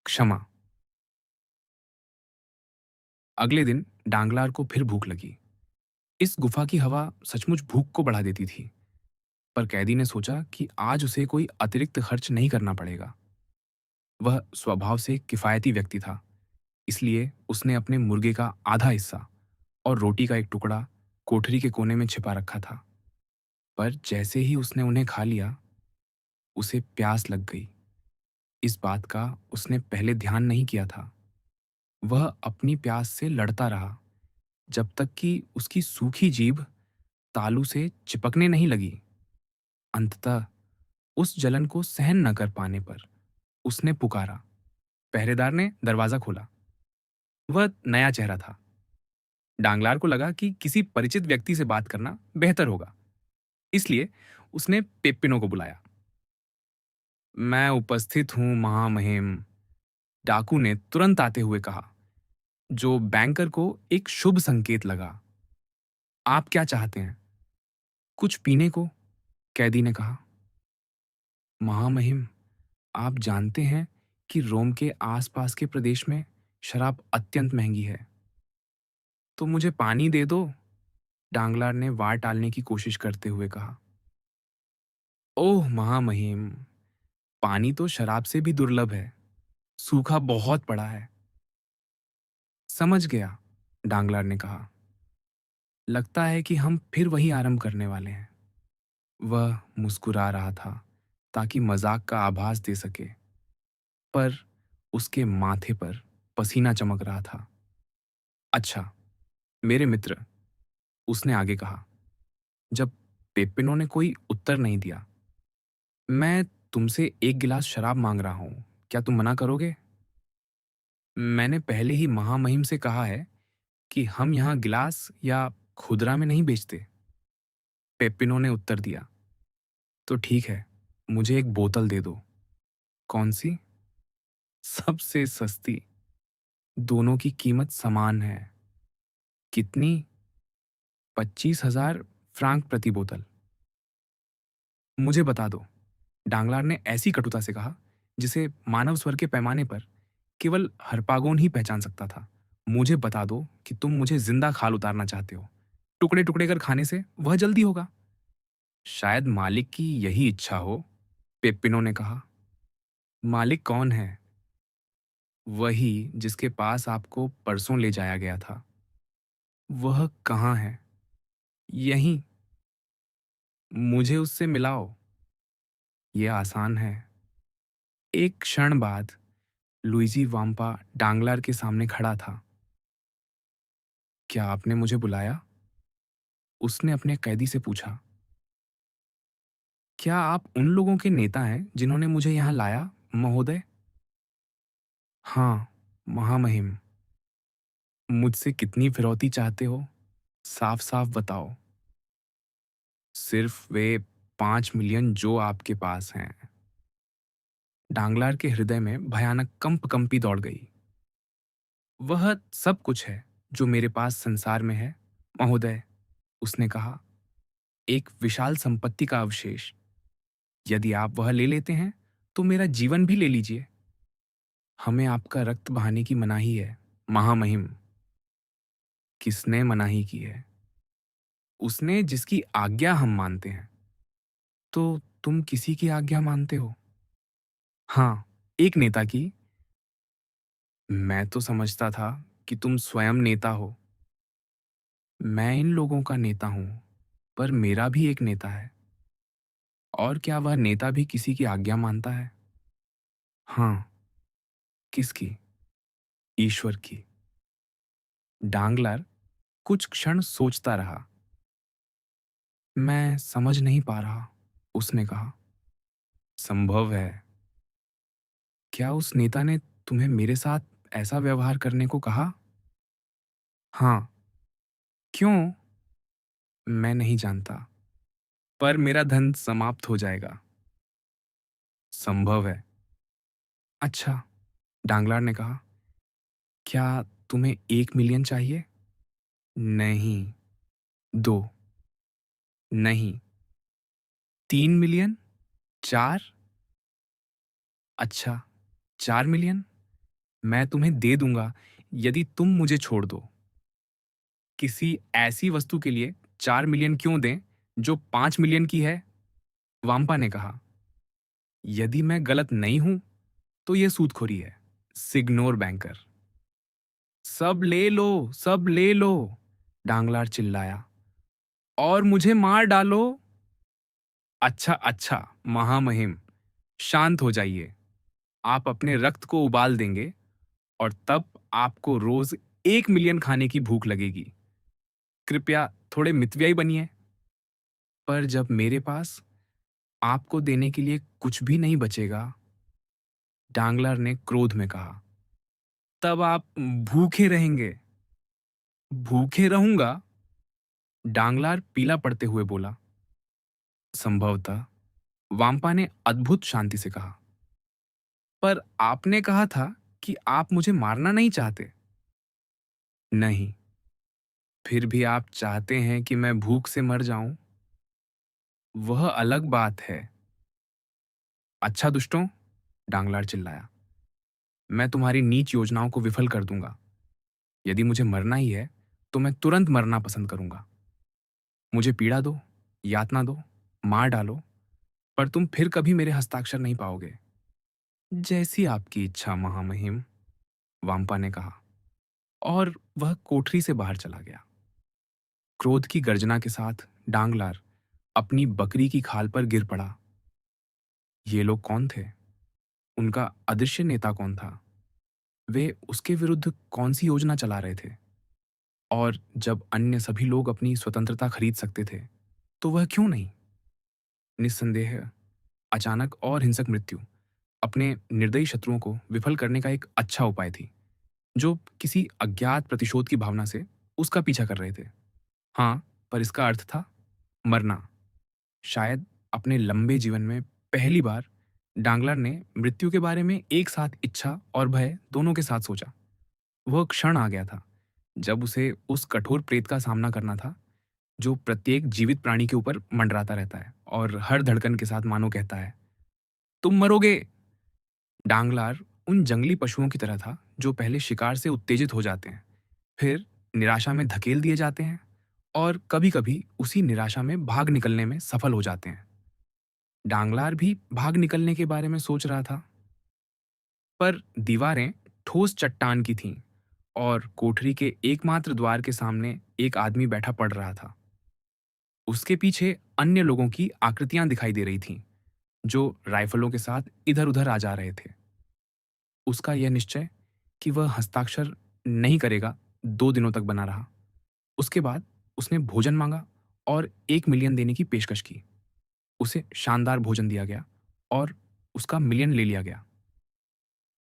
क्षमा। अगले दिन डांगलार को फिर भूख लगी। इस गुफा की हवा सचमुच भूख को बढ़ा देती थी, पर कैदी ने सोचा कि आज उसे कोई अतिरिक्त खर्च नहीं करना पड़ेगा। वह स्वभाव से किफायती व्यक्ति था, इसलिए उसने अपने मुर्गे का आधा हिस्सा और रोटी का एक टुकड़ा कोठरी के कोने में छिपा रखा था। पर जैसे ही उसने उन्हें खा लिया, उसे प्यास लग गई। इस बात का उसने पहले ध्यान नहीं किया था। वह अपनी प्यास से लड़ता रहा जब तक कि उसकी सूखी जीभ तालू से चिपकने नहीं लगी। अंततः उस जलन को सहन न कर पाने पर उसने पुकारा। पहरेदार ने दरवाजा खोला। वह नया चेहरा था। डांगलार को लगा कि किसी परिचित व्यक्ति से बात करना बेहतर होगा, इसलिए उसने पेप्पिनो को बुलाया। मैं उपस्थित हूं महामहिम, डाकू ने तुरंत आते हुए कहा, जो बैंकर को एक शुभ संकेत लगा। आप क्या चाहते हैं? कुछ पीने को, कैदी ने कहा। महामहिम, आप जानते हैं कि रोम के आसपास के प्रदेश में शराब अत्यंत महंगी है। तो मुझे पानी दे दो, डांगलार ने वार टालने की कोशिश करते हुए कहा। ओह महामहिम, पानी तो शराब से भी दुर्लभ है। सूखा बहुत पड़ा है। समझ गया, डांगलार ने कहा। लगता है कि हम फिर वही आरंभ करने वाले हैं। वह मुस्कुरा रहा था ताकि मजाक का आभास दे सके, पर उसके माथे पर पसीना चमक रहा था। अच्छा मेरे मित्र, उसने आगे कहा, जब पेपिनो ने कोई उत्तर नहीं दिया, मैं तुमसे एक गिलास शराब मांग रहा हूं, क्या तुम मना करोगे? मैंने पहले ही महामहिम से कहा है कि हम यहाँ गिलास या खुदरा में नहीं बेचते, पेपिनो ने उत्तर दिया। तो ठीक है, मुझे एक बोतल दे दो। कौन सी? सबसे सस्ती। दोनों की कीमत समान है। कितनी? 25,000 फ्रांक प्रति बोतल। मुझे बता दो, डांगलार ने ऐसी कटुता से कहा जिसे मानव स्वर के पैमाने पर केवल हरपागोन ही पहचान सकता था। मुझे बता दो कि तुम मुझे जिंदा खाल उतारना चाहते हो। टुकड़े टुकड़े कर खाने से वह जल्दी होगा। शायद मालिक की यही इच्छा हो, पेप्पिनो ने कहा। मालिक कौन है? वही जिसके पास आपको परसों ले जाया गया था। वह कहाँ है? यहीं। मुझे उससे मिलाओ। यह आसान है। एक क्षण बाद लुइजी वाम्पा डांगलार के सामने खड़ा था। क्या आपने मुझे बुलाया? उसने अपने कैदी से पूछा। क्या आप उन लोगों के नेता हैं जिन्होंने मुझे यहाँ लाया, महोदय? हाँ, महामहिम। मुझसे कितनी फिरौती चाहते हो? साफ साफ बताओ। सिर्फ वे 5 मिलियन जो आपके पास हैं। डांगलार के हृदय में भयानक कंपी दौड़ गई। वह सब कुछ है जो मेरे पास संसार में है, महोदय, उसने कहा। एक विशाल संपत्ति का अवशेष। यदि आप वह ले लेते हैं तो मेरा जीवन भी ले लीजिए। हमें आपका रक्त बहाने की मनाही है, महामहिम। किसने मनाही की है? उसने जिसकी आज्ञा हम मानते हैं। तो तुम किसी की आज्ञा मानते हो? हाँ, एक नेता की। मैं तो समझता था कि तुम स्वयं नेता हो। मैं इन लोगों का नेता हूं, पर मेरा भी एक नेता है। और क्या वह नेता भी किसी की आज्ञा मानता है? हाँ। किसकी? ईश्वर की। डांगलर कुछ क्षण सोचता रहा। मैं समझ नहीं पा रहा, उसने कहा। संभव है। क्या उस नेता ने तुम्हें मेरे साथ ऐसा व्यवहार करने को कहा? हाँ। क्यों? मैं नहीं जानता, पर मेरा धन समाप्त हो जाएगा। संभव है। अच्छा, डांगलार ने कहा। क्या तुम्हें 1 मिलियन चाहिए? नहीं। 2? नहीं। 3 मिलियन? 4? अच्छा, 4 मिलियन? मैं तुम्हें दे दूंगा यदि तुम मुझे छोड़ दो। किसी ऐसी वस्तु के लिए 4 मिलियन क्यों दें जो 5 मिलियन की है? वाम्पा ने कहा। यदि मैं गलत नहीं हूं तो यह सूदखोरी है। Signor banker. सब ले लो, सब ले लो, डांगलार चिल्लाया। और मुझे मार डालो। अच्छा अच्छा, महामहिम, शांत हो जाइए। आप अपने रक्त को उबाल देंगे और तब आपको रोज 1 मिलियन खाने की भूख लगेगी। कृपया थोड़े मितव्ययी बनिए। पर जब मेरे पास आपको देने के लिए कुछ भी नहीं बचेगा, डांगलर ने क्रोध में कहा, तब आप भूखे रहेंगे। भूखे रहूंगा? डांगलार पीला पड़ते हुए बोला। संभवतः, वाम्पा ने अद्भुत शांति से कहा। पर आपने कहा था कि आप मुझे मारना नहीं चाहते। नहीं। फिर भी आप चाहते हैं कि मैं भूख से मर जाऊं? वह अलग बात है। अच्छा दुष्टों, डांगलार चिल्लाया, मैं तुम्हारी नीच योजनाओं को विफल कर दूंगा। यदि मुझे मरना ही है तो मैं तुरंत मरना पसंद करूंगा। मुझे पीड़ा दो, यातना दो, मार डालो, पर तुम फिर कभी मेरे हस्ताक्षर नहीं पाओगे। जैसी आपकी इच्छा, महामहिम, वाम्पा ने कहा, और वह कोठरी से बाहर चला गया। क्रोध की गर्जना के साथ डांगलार अपनी बकरी की खाल पर गिर पड़ा। ये लोग कौन थे? उनका अदृश्य नेता कौन था? वे उसके विरुद्ध कौन सी योजना चला रहे थे? और जब अन्य सभी लोग अपनी स्वतंत्रता खरीद सकते थे, तो वह क्यों नहीं? निस्संदेह, अचानक और हिंसक मृत्यु अपने निर्दयी शत्रुओं को विफल करने का एक अच्छा उपाय थी, जो किसी अज्ञात प्रतिशोध की भावना से उसका पीछा कर रहे थे। हाँ, पर इसका अर्थ था मरना। शायद अपने लंबे जीवन में पहली बार डांगलर ने मृत्यु के बारे में एक साथ इच्छा और भय दोनों के साथ सोचा। वह क्षण आ गया था जब उसे उस कठोर प्रेत का सामना करना था जो प्रत्येक जीवित प्राणी के ऊपर मंडराता रहता है और हर धड़कन के साथ मानो कहता है, तुम मरोगे। डांगलार उन जंगली पशुओं की तरह था जो पहले शिकार से उत्तेजित हो जाते हैं, फिर निराशा में धकेल दिए जाते हैं और कभी-कभी उसी निराशा में भाग निकलने में सफल हो जाते हैं। डांगलार भी भाग निकलने के बारे में सोच रहा था, पर दीवारें ठोस चट्टान की थीं और कोठरी के एकमात्र द्वार के सामने एक आदमी बैठा पड़ रहा था। उसके पीछे अन्य लोगों की आकृतियां दिखाई दे रही थीं, जो राइफलों के साथ इधर-उधर आ जा रहे थे। उसका यह निश्चय कि वह हस्ताक्षर नहीं करेगा 2 दिनों तक बना रहा। उसके बाद उसने भोजन मांगा और 1 मिलियन देने की पेशकश की। उसे शानदार भोजन दिया गया और उसका मिलियन ले लिया गया।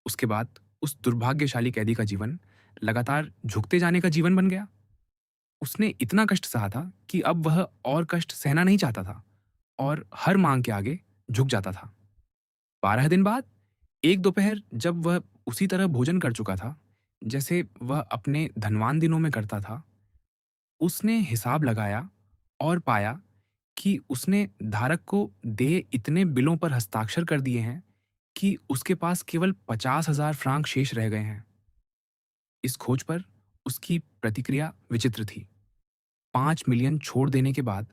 उसके बाद उस दुर्भाग्यशाली कैदी का जीवन लगातार झुकते जाने का जीवन बन गया। उसने इतना कष्ट सहा था कि अब वह और कष्ट सहना नहीं चाहता था और हर मांग के आगे झुक जाता था। 12 दिन बाद एक दोपहर जब वह उसी तरह भोजन कर चुका था जैसे वह अपने धनवान दिनों में करता था, उसने हिसाब लगाया और पाया कि उसने धारक को देय इतने बिलों पर हस्ताक्षर कर दिए हैं कि उसके पास केवल 50,000 फ्रांक शेष रह गए हैं। इस खोज पर उसकी प्रतिक्रिया विचित्र थी। 5 मिलियन छोड़ देने के बाद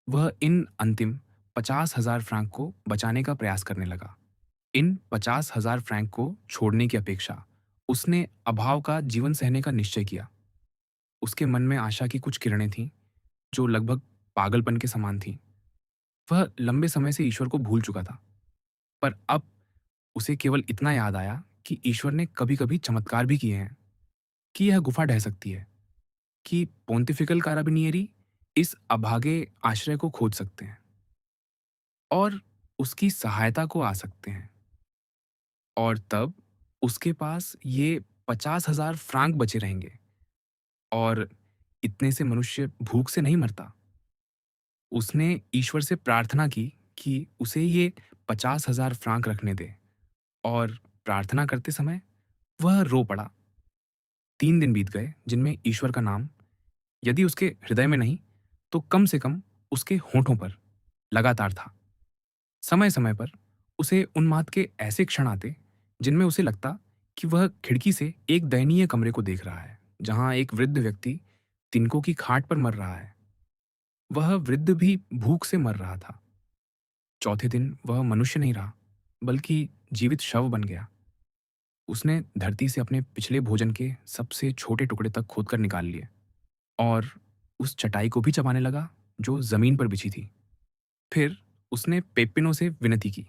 वह इन अंतिम 50,000 फ्रांक को बचाने का प्रयास करने लगा। इन 50,000 फ्रैंक को छोड़ने की अपेक्षा उसने अभाव का जीवन सहने का निश्चय किया। उसके मन में आशा की कुछ किरणें थीं, जो लगभग पागलपन के समान थीं। वह लंबे समय से ईश्वर को भूल चुका था, पर अब उसे केवल इतना याद आया कि ईश्वर ने कभी-कभी चमत्कार भी किए हैं, कि यह गुफा ढह सकती है, कि पोंटिफिकल काराबिनियरी इस अभागे आश्रय को खोज सकते हैं और उसकी सहायता को आ सकते हैं। और तब उसके पास ये 50,000 फ्रांक बचे रहेंगे और इतने से मनुष्य भूख से नहीं मरता। उसने ईश्वर से प्रार्थना की कि उसे ये 50,000 फ्रांक रखने दे और प्रार्थना करते समय वह रो पड़ा। 3 दिन बीत गए जिनमें ईश्वर का नाम, यदि उसके हृदय में नहीं, तो कम से कम उसके होठों पर लगातार था। समय-समय पर उसे उन्माद के ऐसे क्षण आते जिनमें उसे लगता कि वह खिड़की से एक दयनीय कमरे को देख रहा है, जहां एक वृद्ध व्यक्ति तिनकों की खाट पर मर रहा है। वह वृद्ध भी भूख से मर रहा था। चौथे दिन वह मनुष्य नहीं रहा, बल्कि जीवित शव बन गया। उसने धरती से अपने पिछले भोजन के सबसे छोटे टुकड़े तक खोदकर निकाल लिए और उस चटाई को भी चबाने लगा जो जमीन पर बिछी थी। फिर उसने पेप्पिनो से विनती की,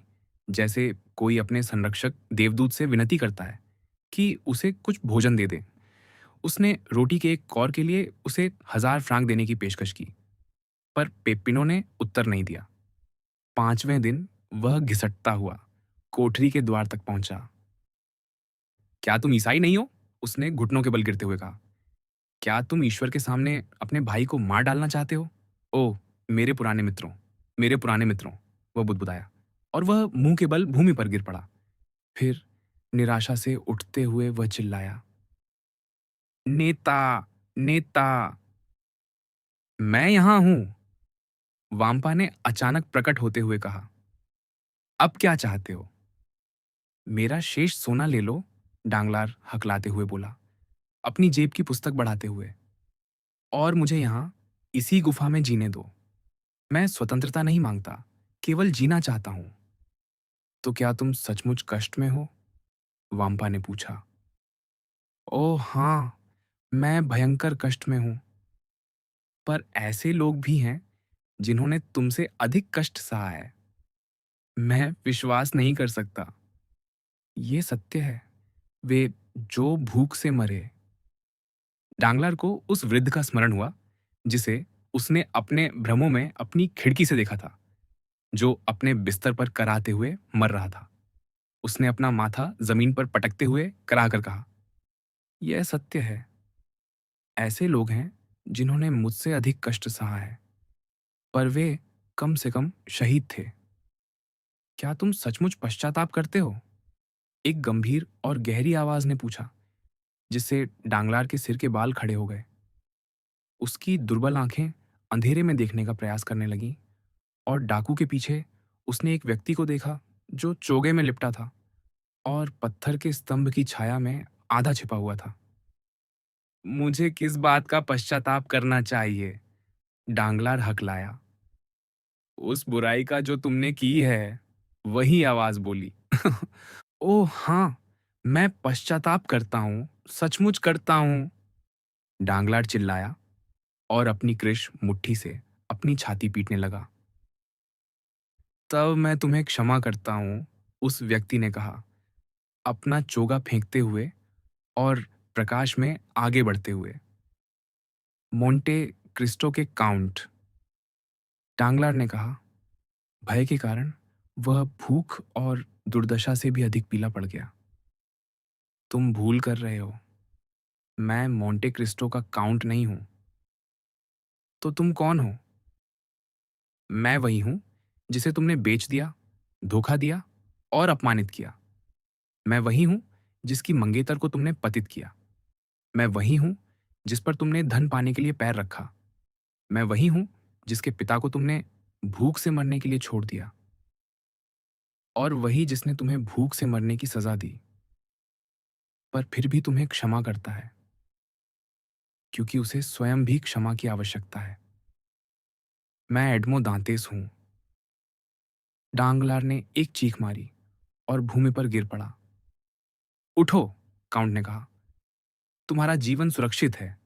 जैसे कोई अपने संरक्षक देवदूत से विनती करता है कि उसे कुछ भोजन दे दे। उसने रोटी के एक कौर के लिए उसे 1000 फ्रांक देने की पेशकश की, पर पेप्पिनो ने उत्तर नहीं दिया। 5वें दिन वह घिसटता हुआ कोठरी के द्वार तक पहुंचा। क्या तुम ईसाई नहीं हो? उसने घुटनों के बल गिरते हुए कहा। क्या तुम ईश्वर के सामने अपने भाई को मार डालना चाहते हो? ओह, मेरे पुराने मित्रों, मेरे पुराने मित्रों, वह बुदबुदाया और वह मुंह के बल भूमि पर गिर पड़ा। फिर निराशा से उठते हुए वह चिल्लाया, नेता, नेता, मैं यहां हूं। वाम्पा ने अचानक प्रकट होते हुए कहा, अब क्या चाहते हो? मेरा शेष सोना ले लो, डांगलार हकलाते हुए बोला, अपनी जेब की पुस्तक बढ़ाते हुए। और मुझे यहां इसी गुफा में जीने दो। मैं स्वतंत्रता नहीं मांगता, केवल जीना चाहता हूं। तो क्या तुम सचमुच कष्ट में हो? वाम्पा ने पूछा। ओह हाँ, मैं भयंकर कष्ट में हूं, पर ऐसे लोग भी हैं जिन्होंने तुमसे अधिक कष्ट सहा है। मैं विश्वास नहीं कर सकता। ये सत्य है, वे जो भूख से मरे। डांगलार को उस वृद्ध का स्मरण हुआ जिसे उसने अपने भ्रमों में अपनी खिड़की से देखा था, जो अपने बिस्तर पर कराहते हुए मर रहा था। उसने अपना माथा जमीन पर पटकते हुए कराह कर कहा, यह सत्य है। ऐसे लोग हैं जिन्होंने मुझसे अधिक कष्ट सहा है, पर वे कम से कम शहीद थे। क्या तुम सचमुच पश्चाताप करते हो? एक गंभीर और गहरी आवाज ने पूछा, जिससे डांगलार के सिर के बाल खड़े हो गए। उसकी दुर्बल आंखें अंधेरे में देखने का प्रयास करने लगीं और डाकू के पीछे उसने एक व्यक्ति को देखा जो चोगे में लिपटा था और पत्थर के स्तंभ की छाया में आधा छिपा हुआ था। मुझे किस बात का पश्चाताप करना चाहिए? डांगलार हकलाया। उस बुराई का जो तुमने की है, वही आवाज बोली। ओह हाँ, मैं पश्चाताप करता हूँ, सचमुच करता हूँ। डांगलार चिल्लाया और अपनी कृश मुट्ठी से अपनी छाती पीटने लगा। तब मैं तुम्हें क्षमा करता हूँ, उस व्यक्ति ने कहा, अपना चोगा फेंकते हुए और प्रकाश में आगे बढ़ते हुए। मोंटे क्रिस्टो के काउंट, डांगलार ने कहा। भय के कारण वह भूख और दुर्दशा से भी अधिक पीला पड़ गया। तुम भूल कर रहे हो, मैं मोंटे क्रिस्टो का काउंट नहीं हूं। तो तुम कौन हो? मैं वही हूं जिसे तुमने बेच दिया, धोखा दिया और अपमानित किया। मैं वही हूं जिसकी मंगेतर को तुमने पतित किया। मैं वही हूं जिस पर तुमने धन पाने के लिए पैर रखा। मैं वही हूं जिसके पिता को तुमने भूख से मरने के लिए छोड़ दिया, और वही जिसने तुम्हें भूख से मरने की सजा दी, पर फिर भी तुम्हें क्षमा करता है, क्योंकि उसे स्वयं भी क्षमा की आवश्यकता है। मैं एडमो दांतेस हूं। डांगलार ने एक चीख मारी और भूमि पर गिर पड़ा। उठो, काउंट ने कहा, तुम्हारा जीवन सुरक्षित है।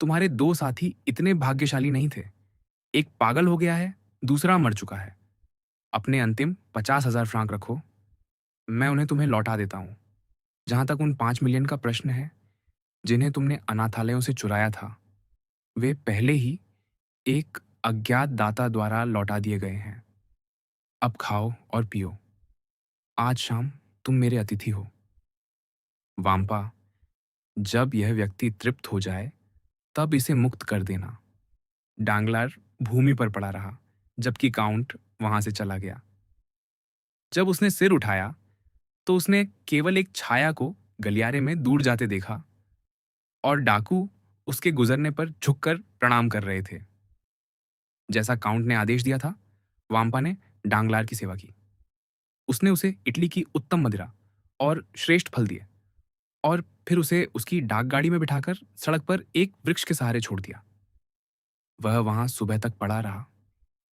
तुम्हारे दो साथी इतने भाग्यशाली नहीं थे। एक पागल हो गया है, दूसरा मर चुका है। अपने अंतिम 50,000 फ्रांक रखो, मैं उन्हें तुम्हें लौटा देता हूं। जहां तक उन 5 मिलियन का प्रश्न है जिन्हें तुमने अनाथालयों से चुराया था, वे पहले ही एक अज्ञात दाता द्वारा लौटा दिए गए हैं। अब खाओ और पियो। आज शाम तुम मेरे अतिथि हो। वाम्पा, जब यह व्यक्ति तृप्त हो जाए तब इसे मुक्त कर देना। डांगलार भूमि पर पड़ा रहा जबकि काउंट वहां से चला गया। जब उसने सिर उठाया तो उसने केवल एक छाया को गलियारे में दूर जाते देखा और डाकू उसके गुजरने पर झुककर प्रणाम कर रहे थे। जैसा काउंट ने आदेश दिया था, वाम्पा ने डांगलार की सेवा की। उसने उसे इटली की उत्तम मदिरा और श्रेष्ठ फल दिए और फिर उसे उसकी डाक गाड़ी में बिठाकर सड़क पर एक वृक्ष के सहारे छोड़ दिया। वह वहां सुबह तक पड़ा रहा,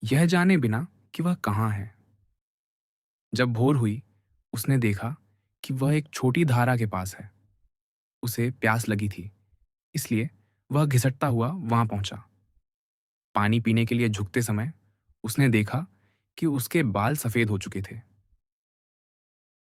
यह जाने बिना कि वह कहाँ है। जब भोर हुई, उसने देखा कि वह एक छोटी धारा के पास है। उसे प्यास लगी थी, इसलिए वह घिसटता हुआ वहां पहुंचा। पानी पीने के लिए झुकते समय उसने देखा कि उसके बाल सफेद हो चुके थे।